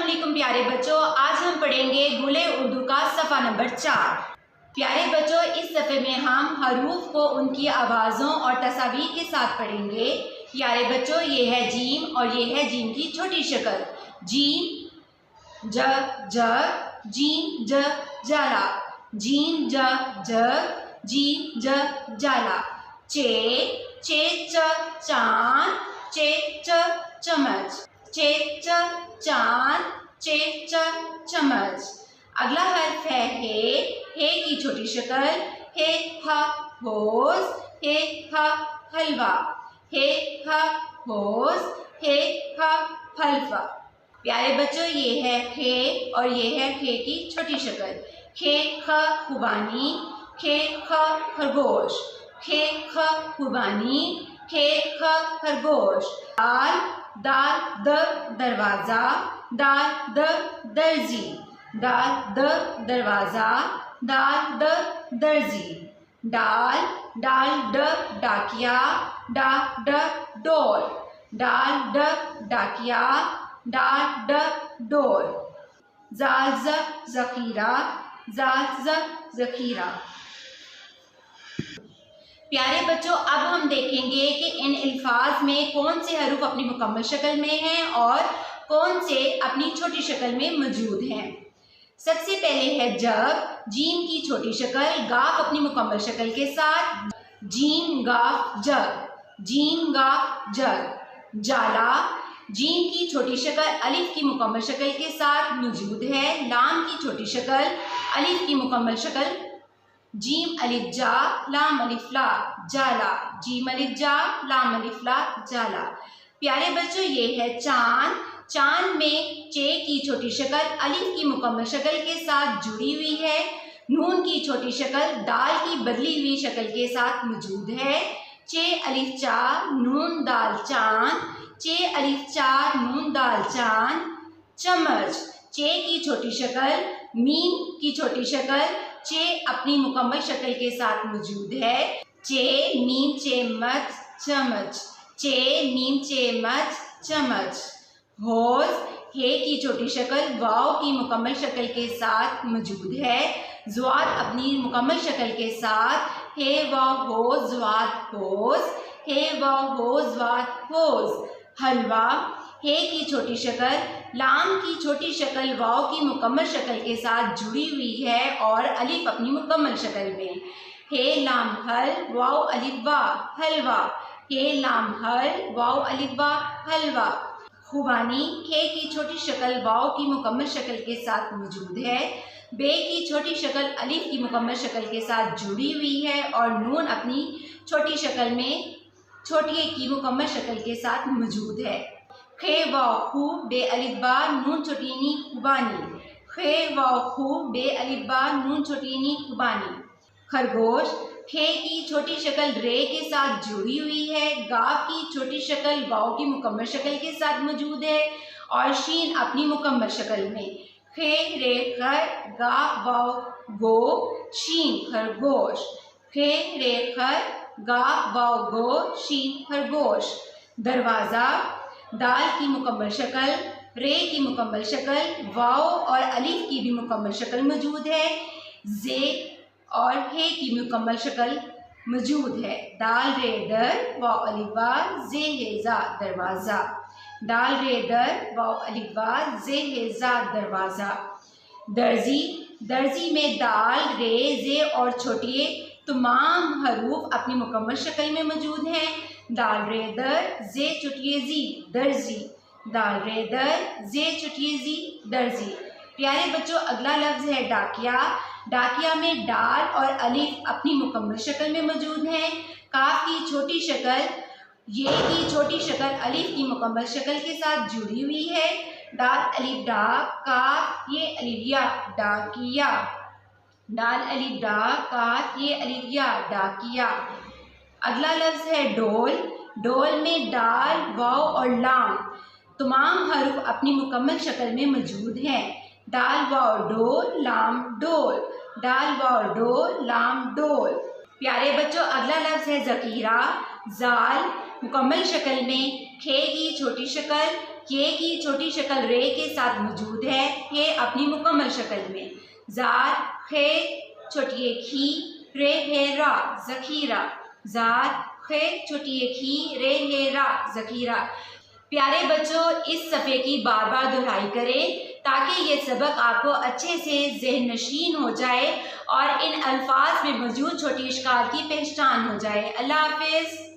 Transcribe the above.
अस्सलाम वालेकुम प्यारे बच्चों, आज हम पढ़ेंगे गुले उर्दू का सफ़ा नंबर 4। प्यारे बच्चों, इस सफ़े में हम हरूफ को उनकी आवाज़ों और तस्वीर के साथ पढ़ेंगे। प्यारे बच्चों, ये है जीम और ये है जीम की छोटी शक्ल। जीम ज जीम ज जाला, जीम ज जीम ज जाला। चे च चांद, चे च चम्मच, चे च चांद, चे च चम्मच। अगला हर्फ है हे की छोटी शक्ल। हे ह होस, हे ह हलवा, हे ह होस, हे ह हलवा। प्यारे बच्चों, ये है खे और ये है खे की छोटी शक्ल। खे ख खुबानी, खे ख खरगोश, खे ख खुबानी, खे ख खरगोश। दाल द दरवाजा, दाल द दर्जी, दाल द दरवाजा, दाल द दर्जी। डाल ड डाकिया, डा ड डोर, डाल ड डाकिया, डाल ड डोर। जाल ज जखीरा, जाल ज जखीरा। प्यारे बच्चों, अब हम देखेंगे कि इन अल्फाज में कौन से हरूफ अपनी मुकम्मल शक्ल में हैं और कौन से अपनी छोटी शक्ल में मौजूद हैं। सबसे पहले है जब, जीम की छोटी शक्ल, गाफ अपनी मुकम्मल शक्ल के साथ, जीम गाफ जग, जीम गाफ जग। जाला, जीम की छोटी शक्ल अलिफ की मुकम्मल शक्ल के साथ मौजूद है। लाम की छोटी शक्ल अलिफ की मुकम्मल शक्ल, जीम अलिफ जा लाम अलिफ ला, जाला, जीम अलिफ जा लाम अलिफ ला, जाला। प्यारे बच्चों, ये है चांद। चांद में चे की छोटी शक्ल अलिफ की मुकम्मल शक्ल के साथ जुड़ी हुई है। नून की छोटी शक्ल दाल की बदली हुई शक्ल के साथ मौजूद है। चे अलिफ चा नून दाल चांद, चे अलिफ चा नून दाल चांद। चम्मच, चे की छोटी शक्ल, मीम की छोटी शक्ल, चे अपनी मुकम्मल शक्ल के साथ मौजूद है। चे मीम चे मच चम्मच, चे मीम चे मच चम्मच। होज, हे की छोटी शक्ल वाव की मुकम्मल शक्ल के साथ मौजूद है। ज़्वाद अपनी मुकम्मल शक्ल के साथ, हे वाव हो ज़्वाद होज, हे वाव हो ज़्वाद होज। हलवा, हे की छोटी शक्ल लाम की छोटी शक्ल वाव की मुकम्मल शक्ल के साथ जुड़ी हुई है और अलिफ अपनी मुकम्मल शक्ल में। हे लाम हल वाव अलिफ वा हलवा, हे लाम हल वाव अलिफ वा हलवा। खुबानी, खे की छोटी शक्ल वाव की मुकम्मल शक्ल के साथ मौजूद है। बे की छोटी शक्ल अलिफ की मुकम्मल शक्ल के साथ जुड़ी हुई है और नून अपनी छोटी शक्ल में छोटी की मुकम्मल शक्ल के साथ मौजूद है। खे वाव खू बे अलिफ बा नून छोटीनी खुबानी, खे वाव खू बे अलिफ बा नून छोटीनी खुबानी। खरगोश, खे की छोटी शक्ल रे के साथ जुड़ी हुई है। गाफ की छोटी शक्ल वाव की मुकम्मल शक्ल के साथ मौजूद है और शीन अपनी मुकम्मल शक्ल में। खे रे खर गाफ वाव गो, शीन खरगोश, खे रे खर गाफ वाव गो, शीन खरगोश। दरवाज़ा, दाल की मुकम्मल शक्ल, रे की मुकम्मल शक्ल, वाव और अलिफ की भी मुकम्मल शक्ल मौजूद है। जे और हे की मुकम्मल शक्ल मौजूद है। दाल रे दर वाव अलिफ वा जे हे जा दरवाज़ा, दाल रे दर वाव अलिफ वा जे हे जा दरवाज़ा। दर्जी, दर्जी में दाल रे जे और छोटी तमाम हरूफ अपनी मुकम्मल शक्ल में मौजूद हैं। दाल रे दर जे चुटिये जी दर्जी, दाल रे दर जे चुटिये जी दर्जी। प्यारे बच्चों, अगला लफ्ज़ है डाकिया। डाकिया में डाल और अलिफ अपनी मुकम्मल शक्ल में मौजूद हैं। काफ की छोटी शक्ल, ये की छोटी शक्ल अलिफ की मुकम्मल शक्ल के साथ जुड़ी हुई है। दाल अलिफ डा काफ ये अलिफ या डाकिया, दाल अलिफ डा काफ ये अलिफ या डाकिया। अगला लफ्ज़ है डोल। डोल में दाल वाव और लाम तमाम हरूफ अपनी मुकम्मल शक्ल में मौजूद हैं। दाल वाव डोल लाम डोल, दाल वाव डोल लाम डोल। प्यारे बच्चों, अगला लफ्ज़ है ज़खीरा। जाल मुकम्मल शक्ल में खे की छोटी शक्ल ये की छोटी शक्ल रे के साथ मौजूद है, ये अपनी मुकम्मल शक्ल में। जार खे छोटी एक ही, रे है रा जखीरा, जार खे छोटी एक ही, रे है रा जखीरा। प्यारे बच्चों, इस सफ़े की बार बार दोहराई करें ताकि ये सबक आपको अच्छे से ज़हन नशीन हो जाए और इन अल्फाज में मौजूद छोटी इश्काल की पहचान हो जाए। अल्लाह हाफ़िज़।